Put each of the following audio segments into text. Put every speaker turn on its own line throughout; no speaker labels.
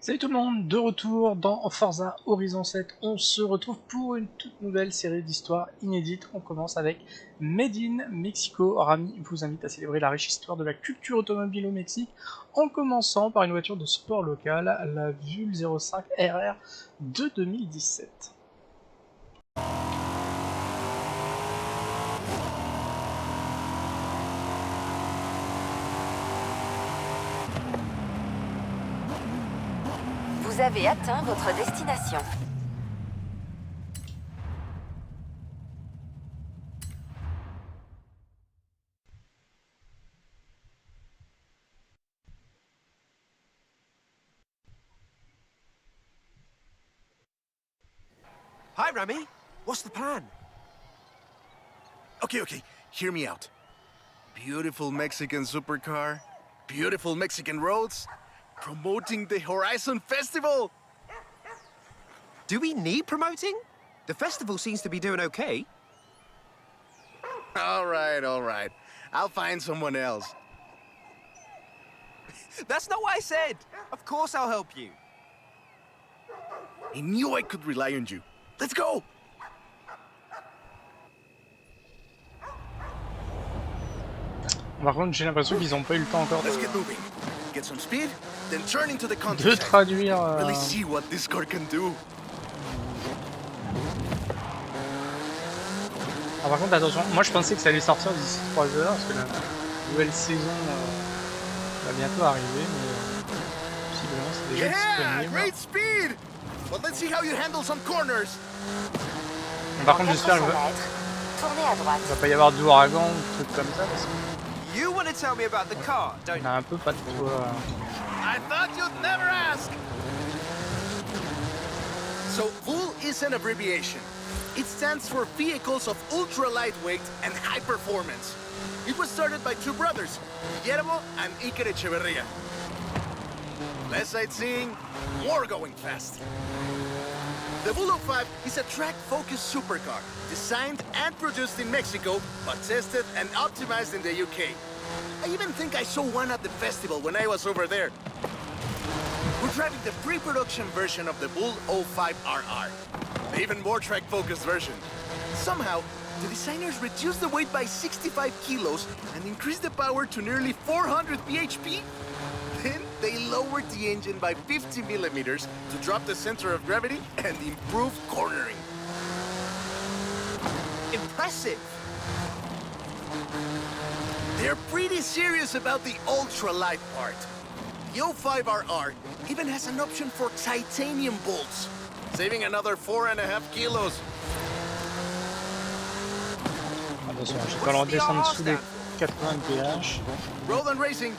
Salut tout le monde, de retour dans Forza Horizon 7. On se retrouve pour une toute nouvelle série d'histoires inédites. On commence avec Made in Mexico. Rami vous invite à célébrer la riche histoire de la culture automobile au Mexique en commençant par une voiture de sport locale, la Vul 05 RR de 2017.
Vous avez atteint votre destination.
Hi, Rami. What's the plan?
Okay, hear me out. Beautiful Mexican supercar, beautiful Mexican roads, promoting the Horizon Festival!
Do we need promoting? The festival seems to be doing okay.
All right. I'll find someone else.
That's not what I said. Of course I'll help you.
I knew I could rely on you. Let's go!
Par contre, j'ai l'impression qu'ils n'ont pas eu le temps encore
Let's get moving. Get some speed, then turn into the
de
countryside.
traduire.
Really see what this car can do.
Ah, par contre, attention, moi je pensais que ça allait sortir d'ici 3 heures parce que la nouvelle saison va bientôt arriver, mais possiblement c'est déjà disponible.
Great speed! But let's see how you handle some corners.
Par contre, j'espère qu'il
Tournez à droite.
va pas y avoir d'ouragan ou trucs comme ça parce que
You want to tell me about the car, don't
on
you?
a un peu pas de toit.
I thought you'd never ask. So, VOL is an abbreviation. It stands for Vehicles of Ultra Lightweight and High Performance. It was started by two brothers, Guillermo and Iker Echeverria. Less sightseeing, more going fast. The VOL 05 is a track-focused supercar, designed and produced in Mexico, but tested and optimized in the UK. I even think I saw one at the festival when I was over there. We're driving the pre-production version of the VOL 05 RR, the even more track-focused version. Somehow, the designers reduced the weight by 65 kilos and increased the power to nearly 400 bhp. Then they lowered the engine by 50 millimeters to drop the center of gravity and improve cornering.
Impressive.
They're pretty serious about the ultralight part. The 05RR even has an option for titanium bolts, saving another 4.5 kilos.
Attention, j'ai pas le droit de descendre sous les 80 mph.
Road and racing.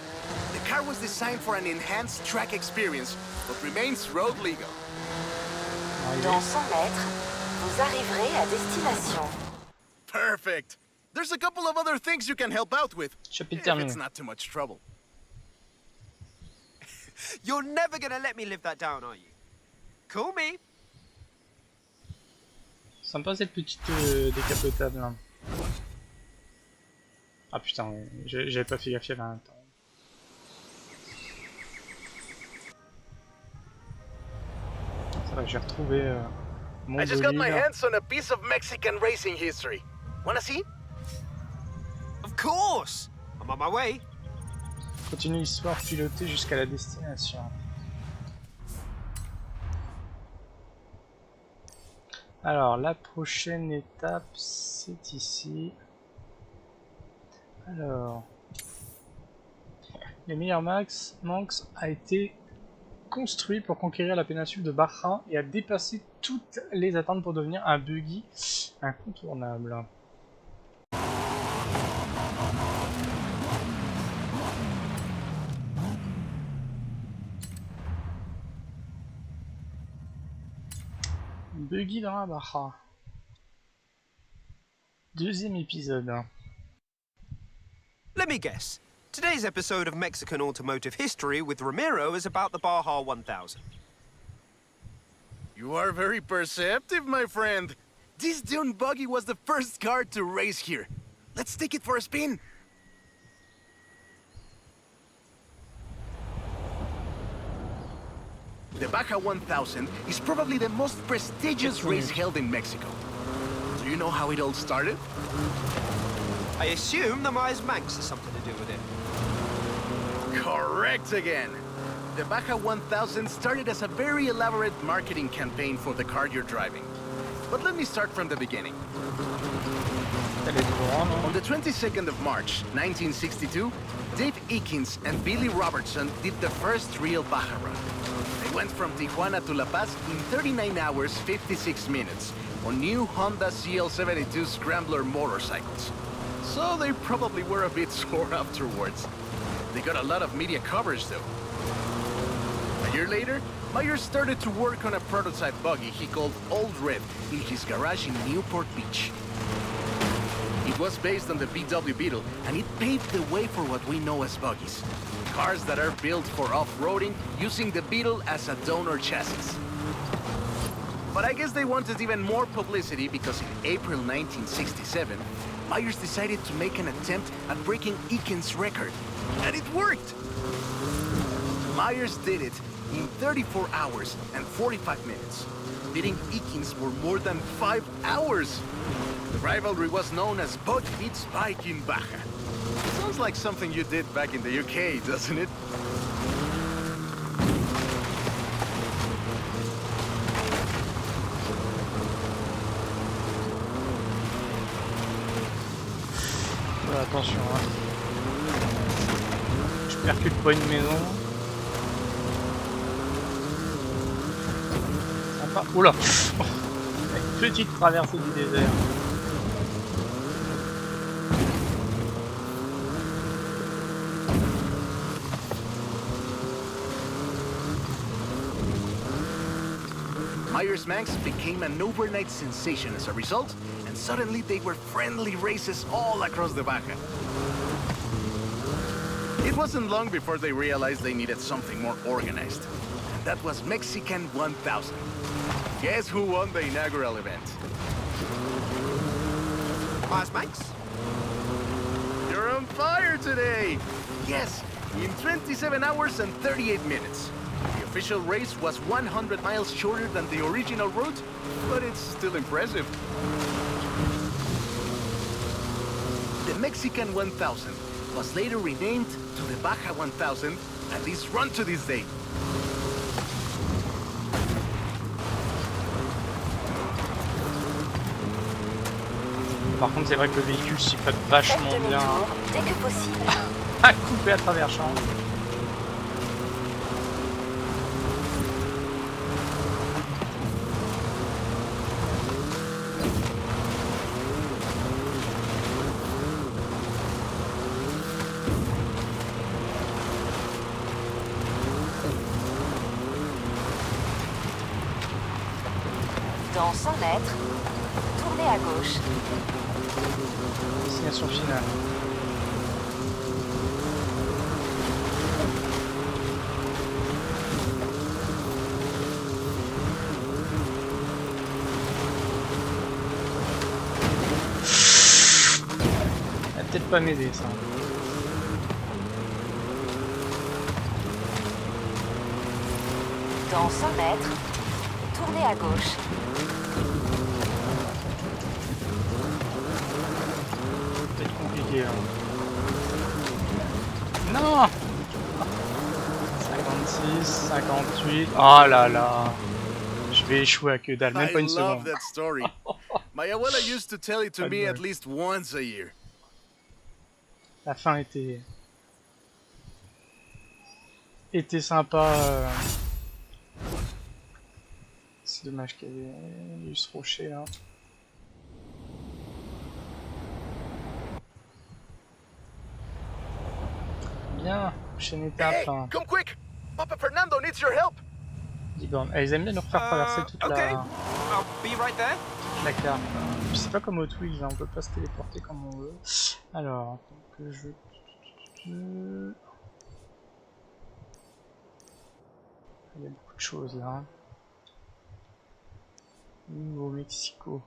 The car was designed for an enhanced track experience, but remains road legal.
Dans 100 mètres, vous arriverez à destination.
Perfect. There's a couple of other things you can help out with,
Chapitre
if
terminé.
it's not too much trouble.
You're never going to let me live that down, are you? Call me.
Sympa cette petite décapotable. Hein. Ah putain, j'avais pas fait gaffe il y avait un temps. Ça va, j'ai retrouvé mon
I just got my
bolide.
hands on a piece of Mexican racing history. Wanna see?
Of course. I'm on my way.
Continue l'histoire pilotée jusqu'à la destination. Alors, la prochaine étape, c'est ici. Alors, le meilleur Manx a été construit pour conquérir la péninsule de Baja et a dépassé toutes les attentes pour devenir un buggy incontournable. Buggy dans la Baja. Deuxième épisode.
Let me guess. Today's episode of Mexican Automotive History with Ramiro is about the Baja 1000.
You are very perceptive, my friend. This dune buggy was the first car to race here. Let's take it for a spin. The BAJA 1000 is probably the most prestigious race held in Mexico. Do you know how it all started?
I assume the Myers Manx has something to do with it.
Correct again. The BAJA 1000 started as a very elaborate marketing campaign for the car you're driving. But let me start from the beginning. On the 22nd of March, 1962, Dave Eakins and Billy Robertson did the first real Baja run. They went from Tijuana to La Paz in 39 hours, 56 minutes on new Honda CL72 Scrambler motorcycles. So they probably were a bit sore afterwards. They got a lot of media coverage though. A year later, Myers started to work on a prototype buggy he called Old Red in his garage in Newport Beach. It was based on the VW Beetle, and it paved the way for what we know as buggies. Cars that are built for off-roading using the Beetle as a donor chassis. But I guess they wanted even more publicity because in April 1967, Myers decided to make an attempt at breaking Eakins' record. And it worked! Myers did it in 34 hours and 45 minutes, beating Eakins for more than 5 hours. The rivalry was known as Bug Beats Bike in Baja. Sounds like something you did back in the UK, doesn't it?
Ouais, attention, hein. Je percute pas une maison. Sympa. Oula. Petite traversée du désert.
Myers Manx became an overnight sensation as a result, and suddenly they were friendly races all across the Baja. It wasn't long before they realized they needed something more organized, and that was Mexican 1000. Guess who won the inaugural event?
Myers Manx?
You're on fire today! Yes, in 27 hours and 38 minutes. The official race was 100 miles shorter than the original route, but it's still impressive. The Mexican 1000 was later renamed to the Baja 1000, and is run to this day.
Par contre, c'est vrai que le véhicule s'y prête vachement bien
dès que possible.
à couper à travers champs.
Dans 100 mètres, tournez à gauche.
Destination finale. Ça va peut-être pas m'aider ça.
Dans 100 mètres, tournez à gauche.
Peut-être compliqué. Hein. Non 56, 58. Oh là là. Je vais échouer à que dalle, même pas une
I love
seconde.
that story. My abuela used to tell it to me at least once a year.
La fin était sympa. C'est dommage qu'il y ait eu ce rocher là. Bien, prochaine étape.
Hey,
Hein.
come quick! Papa Fernando needs your help!
Licorne. Ils aiment bien nous faire traverser toute
Okay. I'll be right there.
la carte. Puis c'est pas comme Hot Wheels, hein, on peut pas se téléporter comme on veut. Alors, donc je... Il y a beaucoup de choses là. Nouveau Mexico.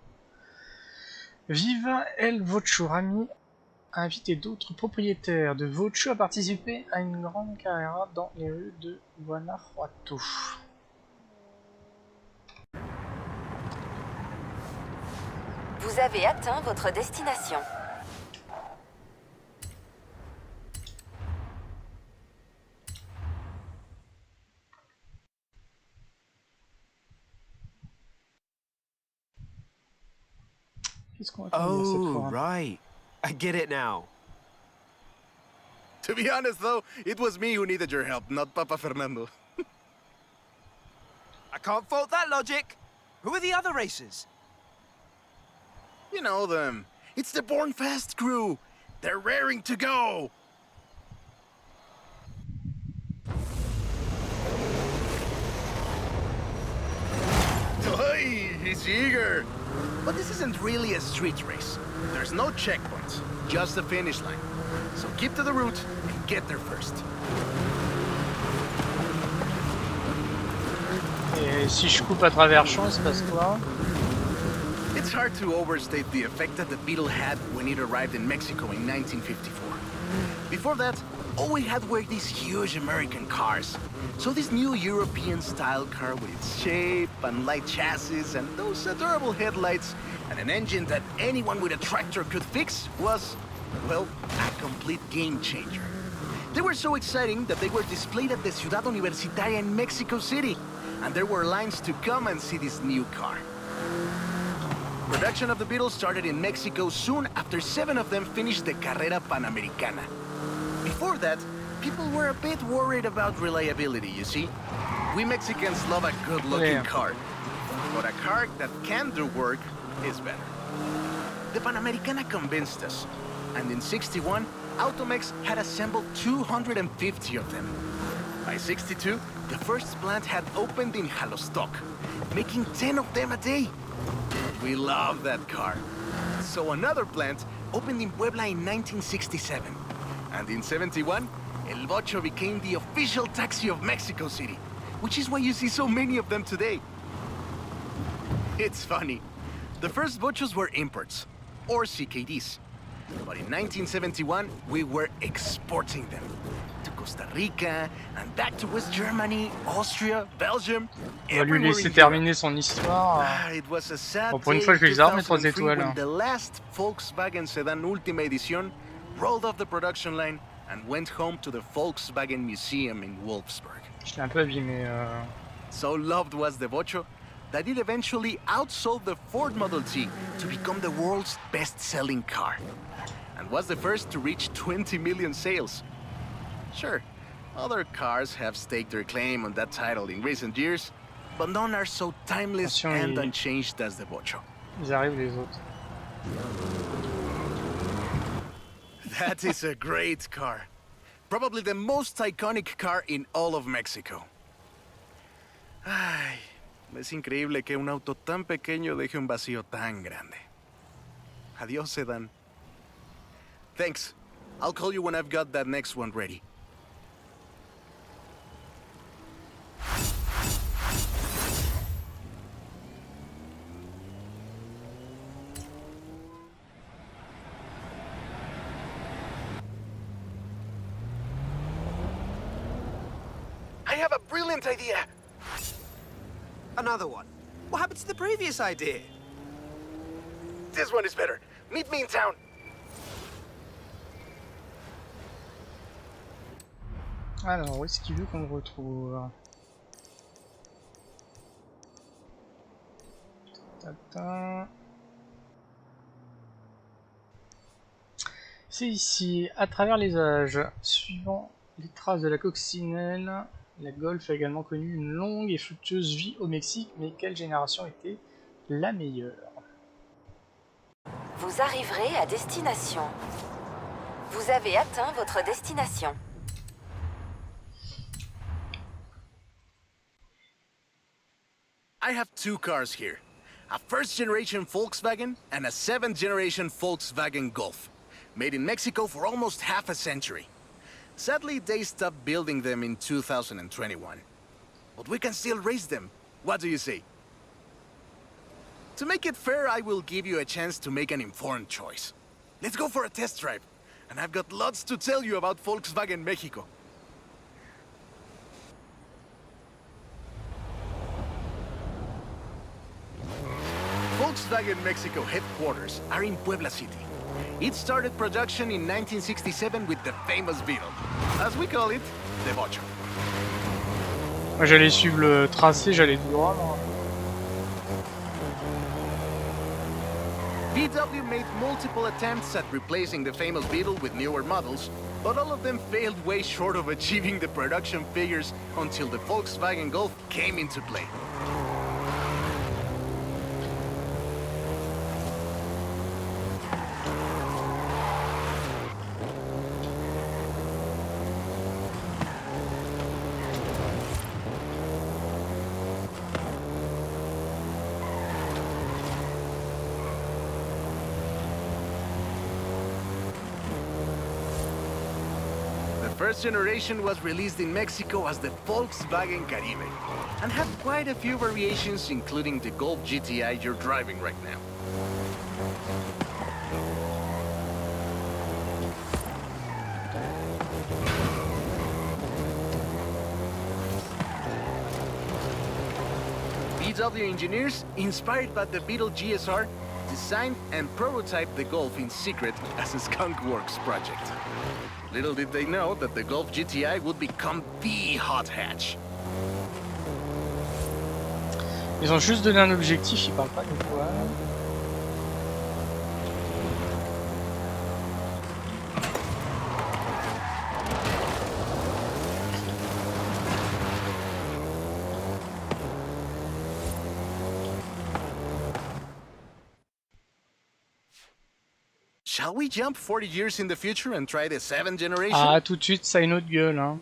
Viva el Vocho Rami a invité d'autres propriétaires de Vocho à participer à une grande carrera dans les rues de Guanajuato.
Vous avez atteint votre destination.
Qu'est-ce qu'on va conduire cette
Oh,
fois?
right. I get it now.
To be honest, though, it was me who needed your help, not Papa Fernando.
I can't fault that logic. Who are the other racers?
You know them. It's the Born Fast crew. They're raring to go. Hey, he's eager. But this isn't really a street race. There's no checkpoints, just the finish line. So keep to the route and get there first.
Et si je coupe à travers champ, il se passe quoi?
It's hard to overstate the effect that the Beetle had when it arrived in Mexico in 1954. Before that, all we had were these huge American cars. So this new European-style car with its shape and light chassis and those adorable headlights and an engine that anyone with a tractor could fix was, well, a complete game changer. They were so exciting that they were displayed at the Ciudad Universitaria in Mexico City, and there were lines to come and see this new car. Production of the Beetle started in Mexico soon after 7 of them finished the Carrera Panamericana. Before that, people were a bit worried about reliability, you see. We Mexicans love a good-looking car, but a car that can do work is better. The Panamericana convinced us, and in '61, Automex had assembled 250 of them. By '62, the first plant had opened in Jalostoc, making 10 of them a day. We love that car. So another plant opened in Puebla in 1967. And in '71, El Bocho became the official taxi of Mexico City, which is why you see so many of them today. It's funny. The first Bochos were imports, or CKDs. But in 1971, we were exporting them to Costa Rica and back to West Germany, Austria, Belgium.
On va lui laisser terminer son histoire.
It was a sad
Bon, pour une
day
fois,
in
je vais les armes, 3
2003
étoiles.
when the last Volkswagen sedan Ultima Edition rolled off the production line and went home to the Volkswagen Museum in Wolfsburg.
Je l'ai un peu abîmé.
So loved was the Bocho that it eventually outsold the Ford Model T to become the world's best-selling car, and was the first to reach 20 million sales. Sure, other cars have staked their claim on that title in recent years, but none are so timeless and unchanged as the Bocho.
Ils arrivent les autres.
That is a great car. Probably the most iconic car in all of Mexico. Ay, es increíble que un auto tan pequeño deje un vacío tan grande. Adiós, sedan. Thanks. I'll call you when I've got that next one ready. I have a brilliant idea.
Another one. What happened to the previous idea?
This one is better. Meet me in town.
Alors, où est-ce qu'il veut qu'on le retrouve? Tata. C'est ici, à travers les âges, suivant les traces de la coccinelle, la Golf a également connu une longue et fructueuse vie au Mexique, mais quelle génération était la meilleure?
Vous arriverez à destination. Vous avez atteint votre destination.
I have 2 cars here. A first-generation Volkswagen and a 7th-generation Volkswagen Golf. Made in Mexico for almost half a century. Sadly, they stopped building them in 2021. But we can still race them. What do you say? To make it fair, I will give you a chance to make an informed choice. Let's go for a test drive. And I've got lots to tell you about Volkswagen Mexico. Volkswagen Mexico headquarters are in Puebla City. It started production in 1967 with the famous Beetle. As we call it, the VOCHOI.
Moi j'allais suivre le tracé, j'allais tout droit. Moi.
VW made multiple attempts at replacing the famous Beetle with newer models, but all of them failed way short of achieving the production figures until the Volkswagen Golf came into play. The first generation was released in Mexico as the Volkswagen Caribe and had quite a few variations, including the Golf GTI you're driving right now. VW engineers, inspired by the Beetle GSR, designed and prototyped the Golf in secret as a Skunk Works project. Little did they know that the Golf GTI would become the hot hatch.
Ils ont juste donné un objectif, ils parlent pas de quoi.
Shall we jump 40 years in the future and try the 7th generation?
Ah, tout de suite, ça a une autre gueule, hein.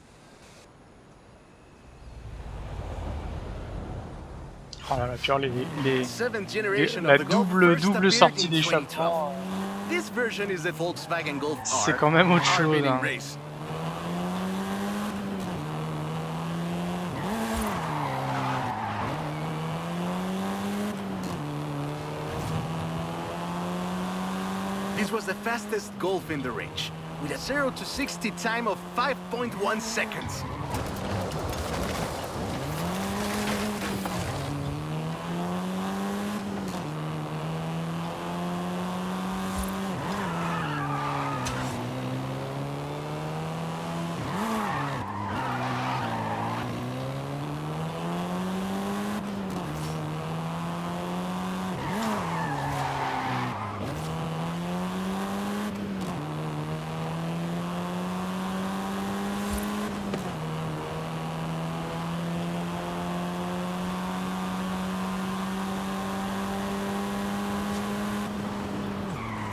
Oh là là, puis alors la double sortie d'échappement. C'est quand même autre chose, hein.
This was the fastest Golf in the range, with a 0 to 60 time of 5.1 seconds.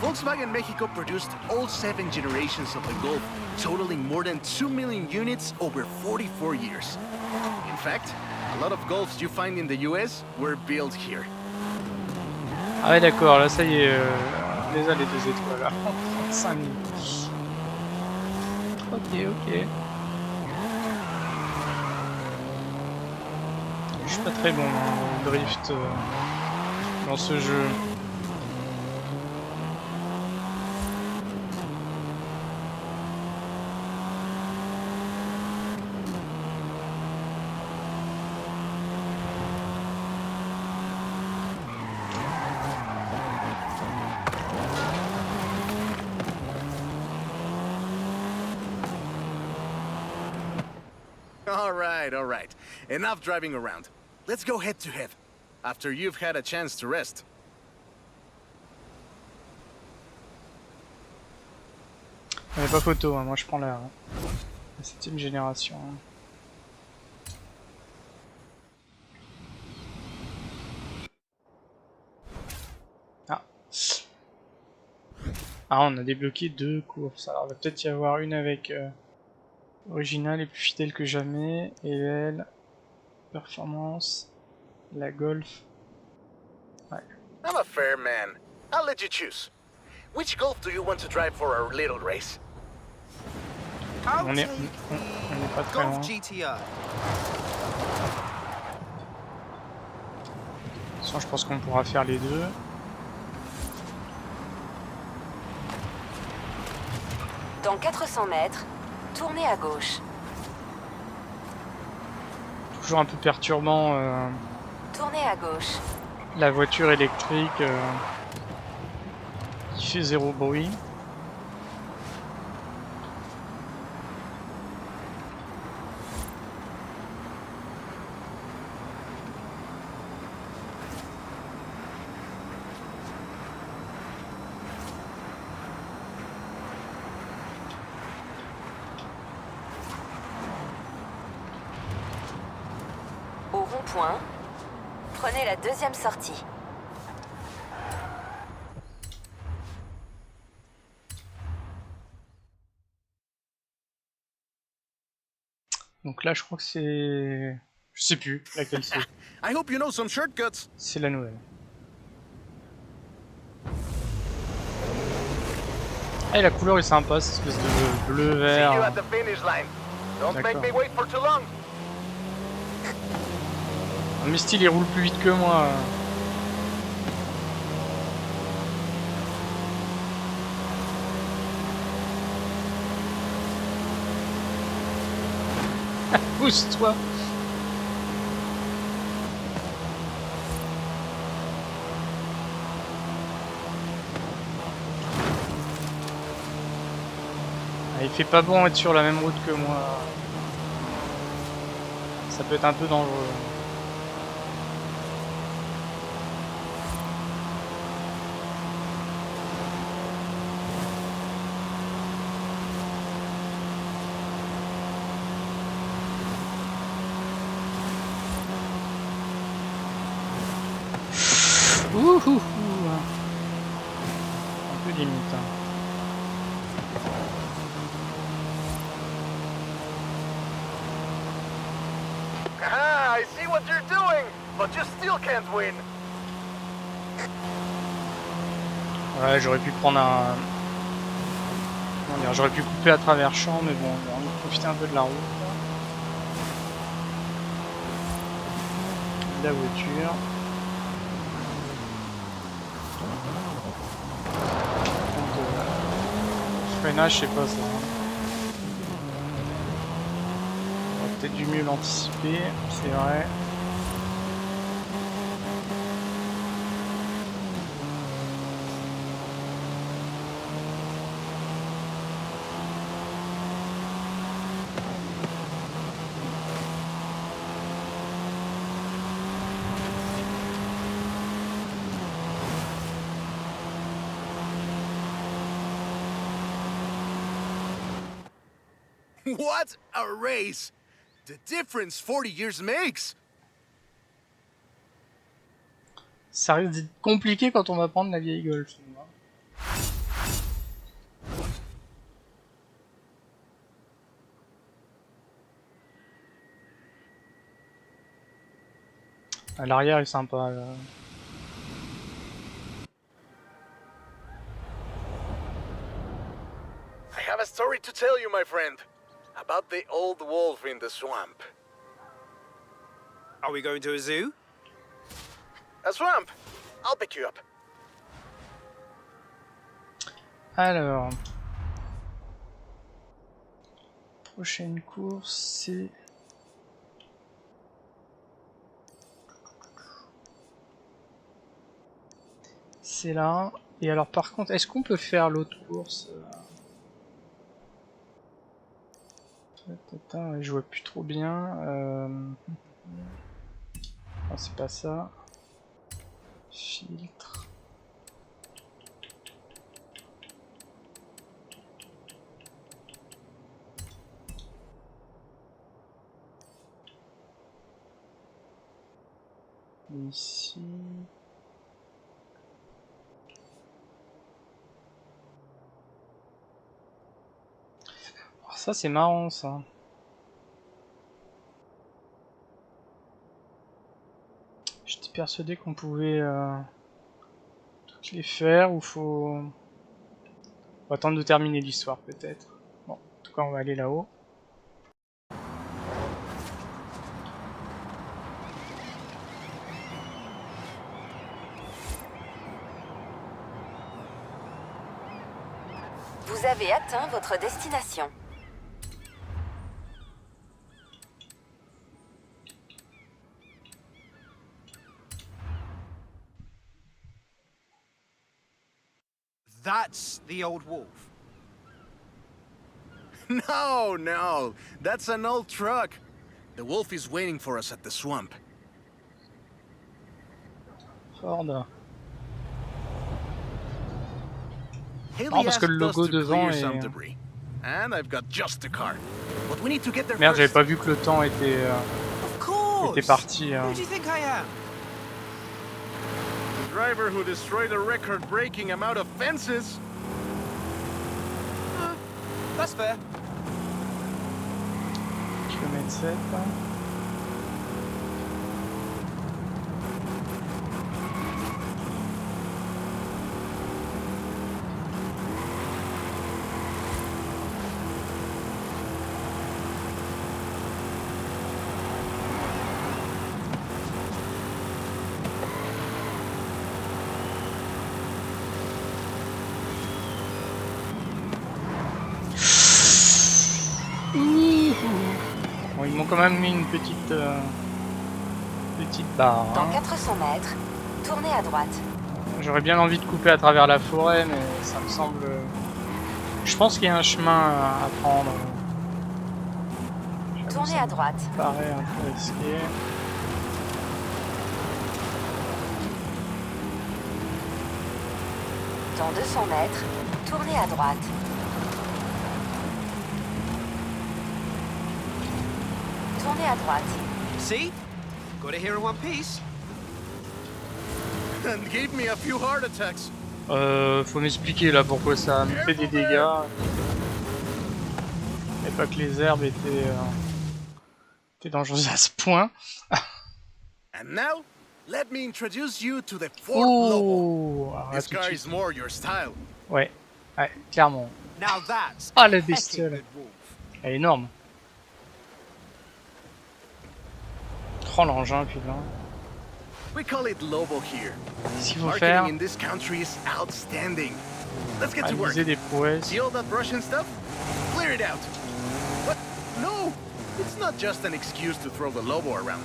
Volkswagen Mexico produced all 7 generations of the Golf, totaling more than 2 million units over 44 years. In fact, a lot of Golfs you find in the US were built here.
Ah ouais d'accord, là ça y est, déjà les 2 étoiles là, 5 minutes. Ok. Je suis pas très bon en drift dans ce jeu.
All right. Enough driving around. Let's go head to head, after you've had a chance to rest.
Mais pas photo, hein. Moi je prends la 7ème génération. Ah, on a débloqué 2 courses. Alors il va peut-être y avoir une avec original et plus fidèle que jamais, et elle, performance, la Golf. Ouais.
I'm a fair man. I'll let you choose. Which Golf do you want to drive for our little race?
On est pas très loin.
Golf GTI.
Sinon, je pense qu'on pourra faire les deux.
Dans 400 mètres, tournez à gauche.
Toujours un peu perturbant.
Tournez à gauche.
La voiture électrique qui fait zéro bruit.
Au rond-point, prenez la deuxième sortie.
Donc là, je crois que c'est... Je sais plus laquelle c'est.
I hope you know some shortcuts.
C'est la nouvelle. Ah, et la couleur est sympa, cette espèce de bleu vert.
See you at the finish line. Don't make
D'accord.
me wait for too long.
Mais style, il roule plus vite que moi. Pousse-toi. Ah, il fait pas bon être sur la même route que moi. Ça peut être un peu dangereux. Ouh. Un peu limite. Hein.
Ah, I see what you're doing, but you still can't win.
Ouais, j'aurais pu prendre un... Comment dire, j'aurais pu couper à travers champ, mais bon, on va profiter un peu de la route. La voiture. Freinage, je sais pas ça. On aurait peut-être dû mieux l'anticiper, c'est vrai.
What a race! The difference 40 years makes.
Ça risque d'être compliqué quand on va prendre la vieille Golf. À l'arrière est sympa là.
I have a story to tell you, my friend, about the old wolf in the swamp.
Are we going to a zoo?
A swamp? I'll pick you up.
Alors, prochaine course, c'est là. Et alors par contre, est-ce qu'on peut faire l'autre course? Attends, je vois plus trop bien. Non, c'est pas ça. Filtre. Ici. Oh, ça c'est marrant ça. J'étais persuadé qu'on pouvait toutes les faire ou faut attendre de terminer l'histoire peut-être. Bon, en tout cas on va aller là-haut.
Vous avez atteint votre destination.
That's the old wolf.
No, no, that's an old truck. The wolf is waiting for us at the swamp.
Ford.
Haley
Non, parce que
asked
le
us
logo
to
devant
clear
est...
some debris, and I've got just the car. But we need to get there
Merde, j'avais
first.
pas vu que le temps était
Of course.
parti.
Who do you think I am?
The driver who destroyed a record-breaking amount of fences.
That's fair.
Kilomètre 7. Bon, ils m'ont quand même mis une petite barre.
Dans
Hein.
400 mètres, tournez à droite.
J'aurais bien envie de couper à travers la forêt, mais ça me semble... Je pense qu'il y a un chemin à prendre.
Tournez à droite.
Ça paraît un peu risqué.
Dans 200 mètres, tournez à droite. Tournez à droite.
See? Got it here in one piece.
And gave me a few heart attacks.
Faut m'expliquer là pourquoi ça me fait des dégâts. Et pas que les herbes étaient dangereuses à ce point.
And now, let me introduce you to the Ford Lobo.
Oh, alors là,
This
tout de
car
suite.
is more your style.
Ouais, clairement.
Now that's
Ah,
a
la
heckin'
bestiole.
good wolf.
Elle est énorme. Oh, l'engin, putain.
We call it Lobo here.
Qu'est-ce qu'il faut faire?
Marketing in this country is outstanding. Let's get to work.
Réaliser des prouesses.
See all that Russian stuff? Clear it out. What? No! It's not just an excuse to throw the Lobo around.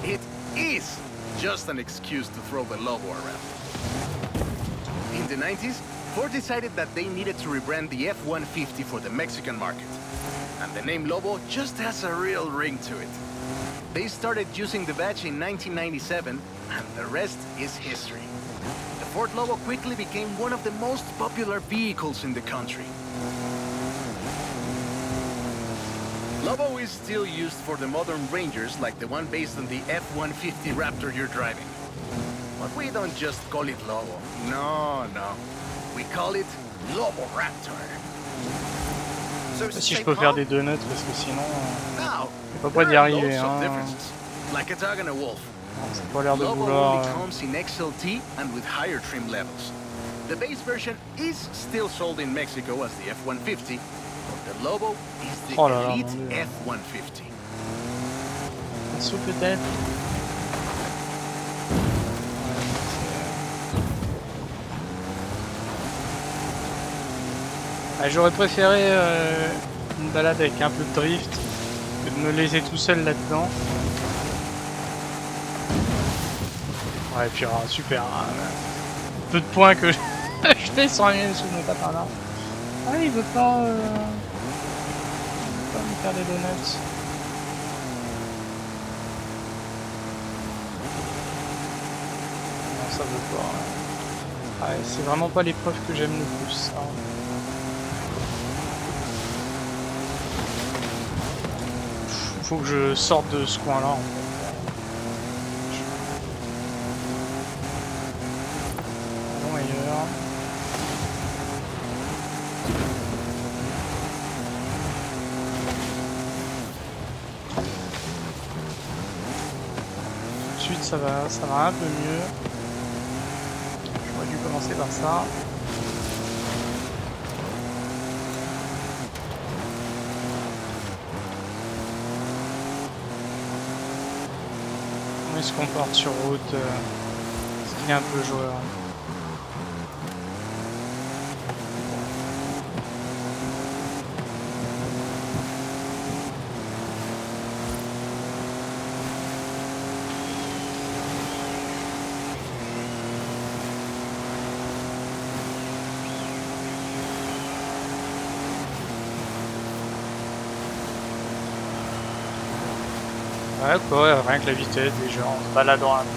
It is just an excuse to throw the Lobo around. In the 90s, Ford decided that they needed to rebrand the F-150 for the Mexican market. And the name Lobo just has a real ring to it. They started using the badge in 1997, and the rest is history. The Ford Lobo quickly became one of the most popular vehicles in the country. Lobo is still used for the modern Rangers like the one based on the F-150 Raptor you're driving. But we don't just call it Lobo. No, no. We call it Lobo Raptor.
So
Je
it's
sais pas
the
si je
same
peux faire
car?
des donuts parce que sinon
Now,
c'est pas près d'y
there are
arriver.
loads of
Hein.
differences, like a dog and a wolf.
Ça a pas l'air de
Lobo
vouloir.
only comes in XLT and with higher trim levels. The base version is still sold in Mexico as the F-150, but the Lobo is the
Oh là là,
elite
mon Dieu.
F-150.
Un saut peut-être. J'aurais préféré une balade avec un peu de drift que de me laisser tout seul là-dedans. Ouais, puis super. Peu de points que je fais sans rien sous mon tapin là. Ah, il veut pas me faire des donuts. Non, ça veut pas. Ouais, c'est vraiment pas l'épreuve que j'aime le plus, ça. Faut que je sorte de ce coin-là, en fait. Allons ailleurs. Tout de suite, ça va un peu mieux. J'aurais dû commencer par ça. Comment est-ce qu'on porte sur route ce qui est un peu joueur. Ouais, quoi, rien que la vitesse, déjà, en se baladant un peu.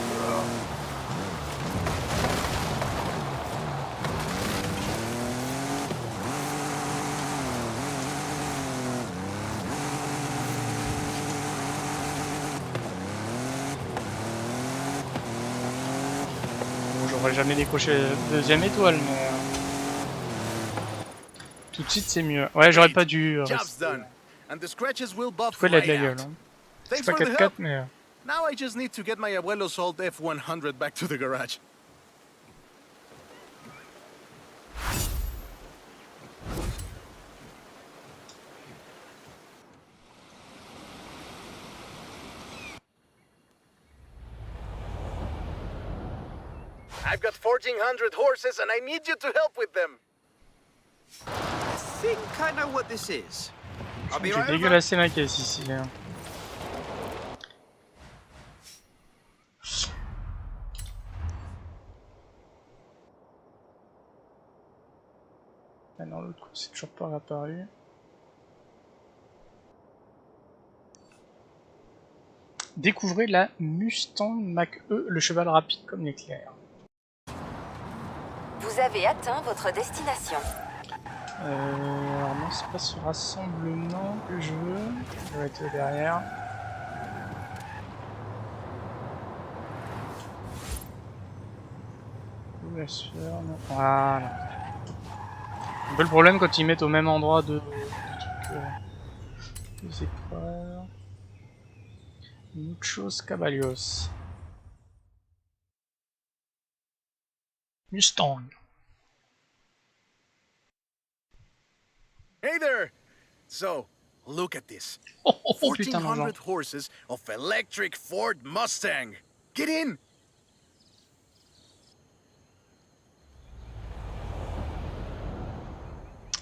Bon, j'aurais jamais décroché la deuxième étoile, mais tout de suite c'est mieux. Ouais, j'aurais pas dû
Job's
rester.
done. And the scratches will buff
Pourquoi il a de
right
la gueule,
out.
hein. Je suis
Thanks
pas
for the
4x4,
help.
mais...
Now I just need to get my abuelo's old F100 back to the garage. I've got 1,400 horses and I need you to help with them.
I think I know what this is. I'll be
J'ai
right over.
dégueulassé ma caisse ici. Hein. Ah non, l'autre coup, c'est toujours pas réapparu. Découvrez la Mustang Mach E, le cheval rapide comme l'éclair.
Vous avez atteint votre destination.
Alors non, c'est pas ce rassemblement que je veux. Je vais être derrière. Où la sueur, non. Voilà. Un peu le problème quand ils mettent au même endroit deux épreuves. Muchos, CABALLOS. Mustang.
Hey there! So, look at this.
Oh putain, non,
1,400 horses of electric Ford Mustang. Get in!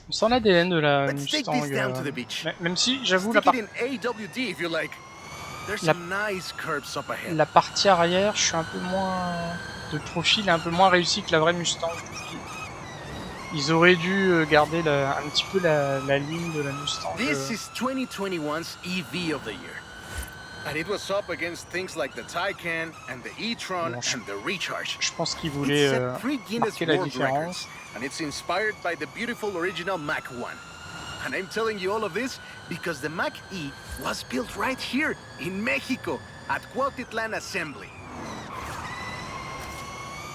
on sent l'ADN de la
Let's take
Mustang.
this down to the beach.
Même si j'avoue la,
Stick it in AWD if you like. There's
La-
some nice curves up ahead.
la partie arrière, je suis un peu moins de profil, est un peu moins réussi que la vraie Mustang. Ils auraient dû garder un petit peu la ligne de la Mustang.
This is 2021's EV of the year. And it was up against things like the Taycan and the e-tron
Bon,
and the Recharge.
Je pense qu'ils
It
voulaient
set 3 Guinness
marquer la
World
différence.
Records, and it's inspired by the beautiful original Mach 1. And I'm telling you all of this because the Mach E was built right here in Mexico at Cuautitlán Assembly.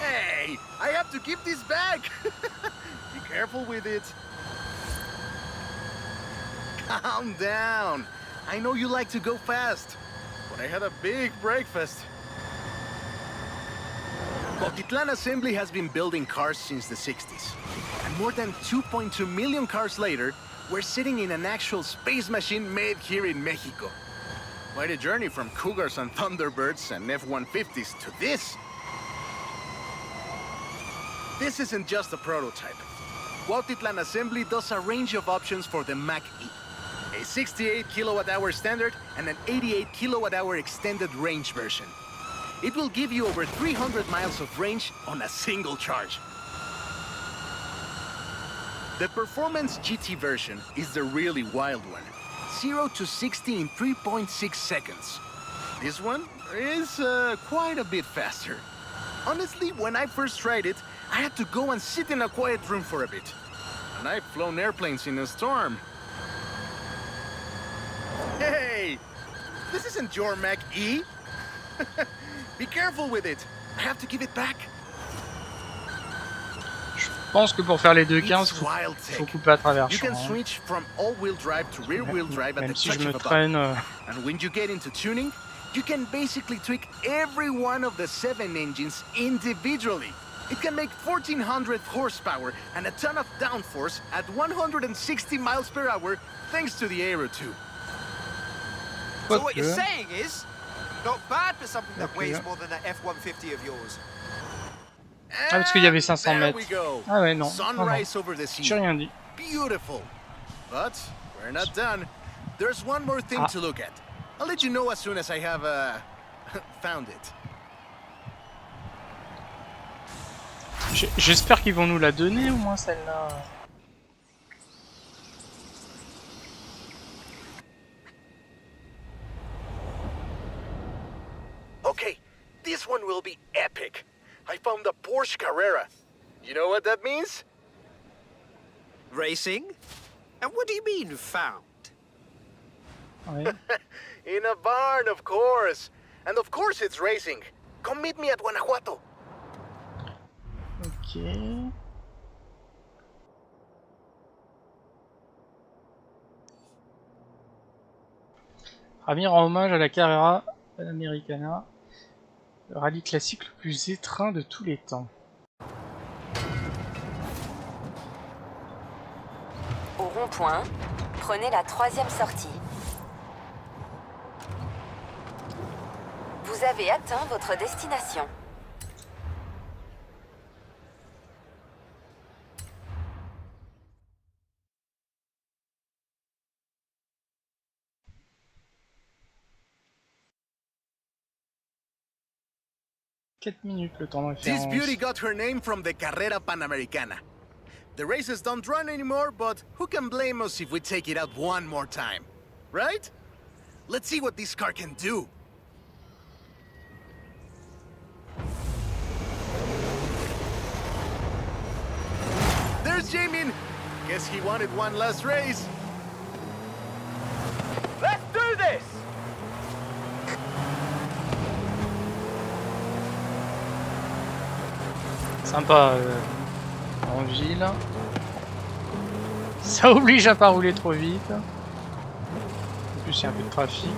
Hey, I have to keep this back. Be careful with it. Calm down. I know you like to go fast, but I had a big breakfast. Cuautitlán Assembly has been building cars since the 60s. And more than 2.2 million cars later, we're sitting in an actual space machine made here in Mexico. Quite a journey from Cougars and Thunderbirds and F-150s to this. This isn't just a prototype. Cuautitlán Assembly does a range of options for the Mach E. A 68 kilowatt-hour standard and an 88 kilowatt-hour extended range version. It will give you over 300 miles of range on a single charge. The Performance GT version is the really wild one. 0 to 60 in 3.6 seconds. This one is quite a bit faster. Honestly, when I first tried it, I had to go and sit in a quiet room for a bit. And I've flown airplanes in a storm. Hey! This isn't your Mach E! Be careful with it. I have to give it back.
Je pense que pour faire les 2.15,
It's wild
faut
tech.
couper à travers.
You
champ,
can
hein.
switch from all-wheel drive to rear-wheel drive at the
Même si
touch
je me
of a button.
traîne.
And when you get into tuning, you can basically tweak every one of the 7 engines individually. It can make 1,400 horsepower and a ton of downforce at 160 miles per hour thanks to the Aero 2.
So what you're
Quoique.
saying is, not bad for something that weighs
Quoique.
more than an F-150 of yours.
Ah, parce qu'il y avait 500
There
mètres.
we go.
Ah ouais, non.
Sunrise over the
J'ai
sea.
rien dit.
Beautiful. But we're not done. There's one more thing
Ah.
to look at. I'll let you know as soon as I have found it.
J'espère qu'ils vont nous la donner au moins celle-là.
This one will be epic. I found a Porsche Carrera. You know what that means?
Racing? And what do you mean, found?
Oui.
In a barn, of course. And of course it's racing. Come meet me at Guanajuato.
Ok. Rami rend hommage à la Carrera Panamericana, le rallye classique le plus étreint de tous les temps.
Au rond-point, prenez la 3e sortie. Vous avez atteint votre destination.
Minutes le temps de
This
référence.
beauty got her name from the Carrera Panamericana. The races don't run anymore, but who can blame us if we take it out one more time? Right? Let's see what this car can do. There's Jamin. Guess he wanted one last race. Let's do this!
Sympa en ville. Ça oblige à pas rouler trop vite. En plus, il y a un peu de trafic.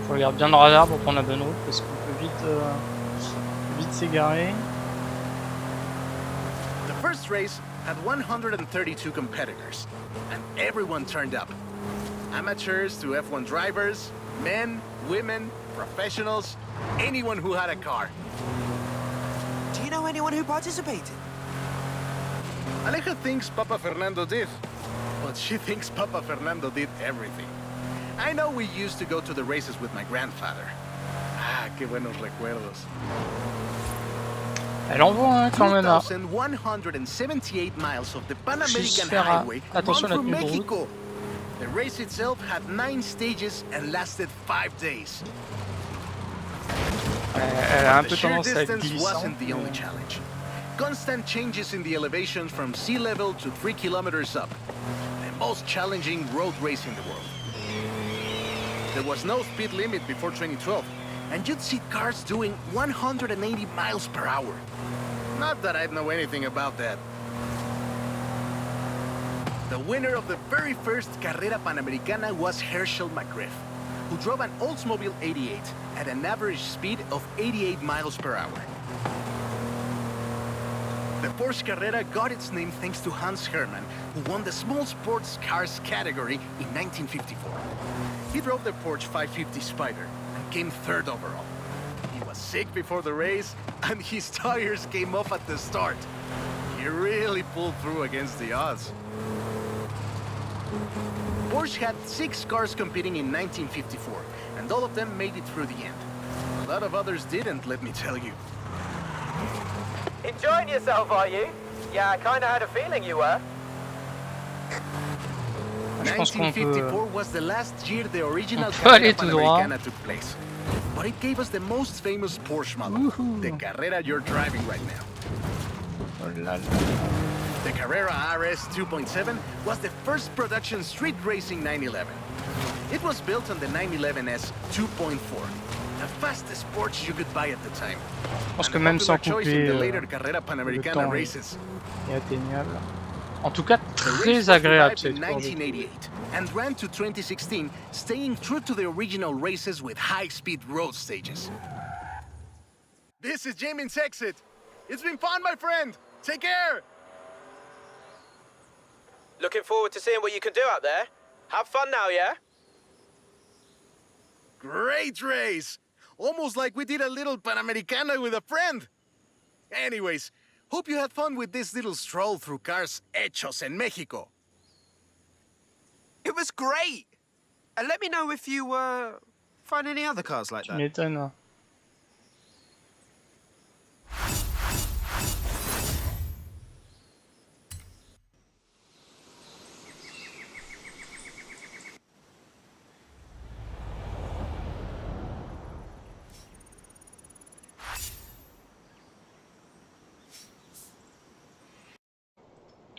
Je regarde bien le radar pour prendre la bonne route parce qu'on peut vite s'égarer.
The first race had 132 competitors, and everyone turned up. Amateurs to F1 drivers, men, women, professionals, anyone who had a car.
Do you know anyone who participated?
Aleja thinks Papa Fernando did, but she thinks Papa Fernando did everything. I know we used to go to the races with my grandfather. Ah, qué buenos recuerdos.
Elle envoie hein, quand même là.
2,178 miles of the Panamerican
Juste faire
Highway
attention
run
à la
through
tenue de route.
Mexico. The race itself had 9 stages and lasted 5 days.
Elle a un
The
peu
sheer
tendance à être
distance
glissante.
wasn't the only challenge. Constant changes in the elevations from sea level to 3 kilometers up. The most challenging road race in the world. There was no speed limit before 2012, and you'd see cars doing 180 miles per hour. Not that I'd know anything about that. The winner of the very first Carrera Panamericana was Herschel McGriff, who drove an Oldsmobile 88 at an average speed of 88 miles per hour. The Porsche Carrera got its name thanks to Hans Hermann, who won the small sports cars category in 1954. He drove the Porsche 550 Spider and came 3rd overall. He was sick before the race, and his tires came off at the start. He really pulled through against the odds. Porsche had 6 cars competing in 1954, and all of them made it through the end. A lot of others didn't, let me tell you.
Enjoying yourself, are you? Yeah, I kinda had a feeling you were.
Je pense qu'on peut
1954 was the last year the original
aller
Carrera
tout droit.
Panamericana took place. But it gave us the most famous Porsche model, the Carrera you're driving right now.
Oh là là.
The Carrera RS 2.7 was the first production street racing 911. It was built on the 911S 2.4, the fastest Porsche you could buy at the time.
Je pense que même sans
Choice in the
couper
later Carrera
le
Panamericana
temps
races.
est atteignable. En tout cas,
The race
très
was
agréable
revived
cette
in
course.
1988 and ran to 2016, staying true to the original races with high-speed road stages. This is Jamin's exit. It's been fun, my friend. Take care.
looking forward to seeing what you can do out there. Have fun now, yeah?
Great race! Almost like we did a little Panamericana with a friend. Anyways, hope you had fun with this little stroll through cars hechos en Mexico.
It was great! And let me know if you, find any other cars like
Tu
that.
m'étonnes.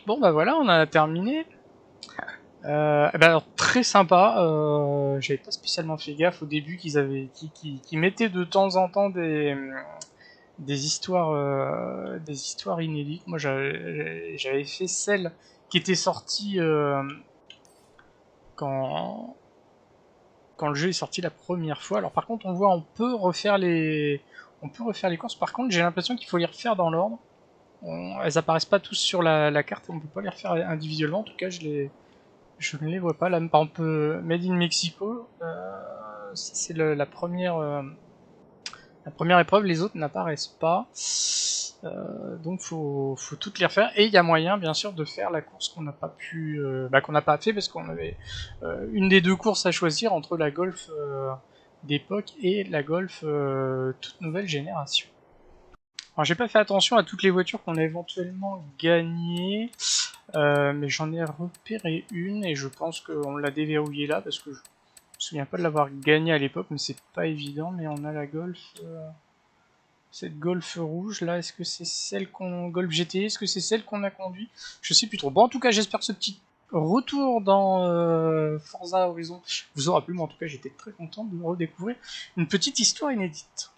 Bon bah voilà, on a terminé. Bah alors très sympa, j'avais pas spécialement fait gaffe au début qu'ils mettaient de temps en temps des histoires inédites. Moi j'avais fait celle qui était sortie quand le jeu est sorti la première fois. Alors par contre on peut refaire les courses. Par contre j'ai l'impression qu'il faut les refaire dans l'ordre. Elles apparaissent pas tous sur la carte, on peut pas les refaire individuellement. En tout cas je ne les vois pas. Là par exemple Made in Mexico, c'est la première épreuve, les autres n'apparaissent pas. Donc faut toutes les refaire. Et il y a moyen bien sûr de faire la course qu'on n'a pas pu, qu'on n'a pas fait parce qu'on avait une des deux courses à choisir entre la Golf d'époque et la Golf toute nouvelle génération. Alors j'ai pas fait attention à toutes les voitures qu'on a éventuellement gagnées, mais j'en ai repéré une et je pense qu'on l'a déverrouillée là parce que je me souviens pas de l'avoir gagnée à l'époque, mais c'est pas évident. Mais on a la Golf, cette Golf rouge là, est-ce que c'est celle qu'on Golf GT, est-ce que c'est celle qu'on a conduit? Je sais plus trop. Bon en tout cas j'espère que ce petit retour dans Forza Horizon vous aura plu, mais en tout cas j'étais très content de redécouvrir une petite histoire inédite.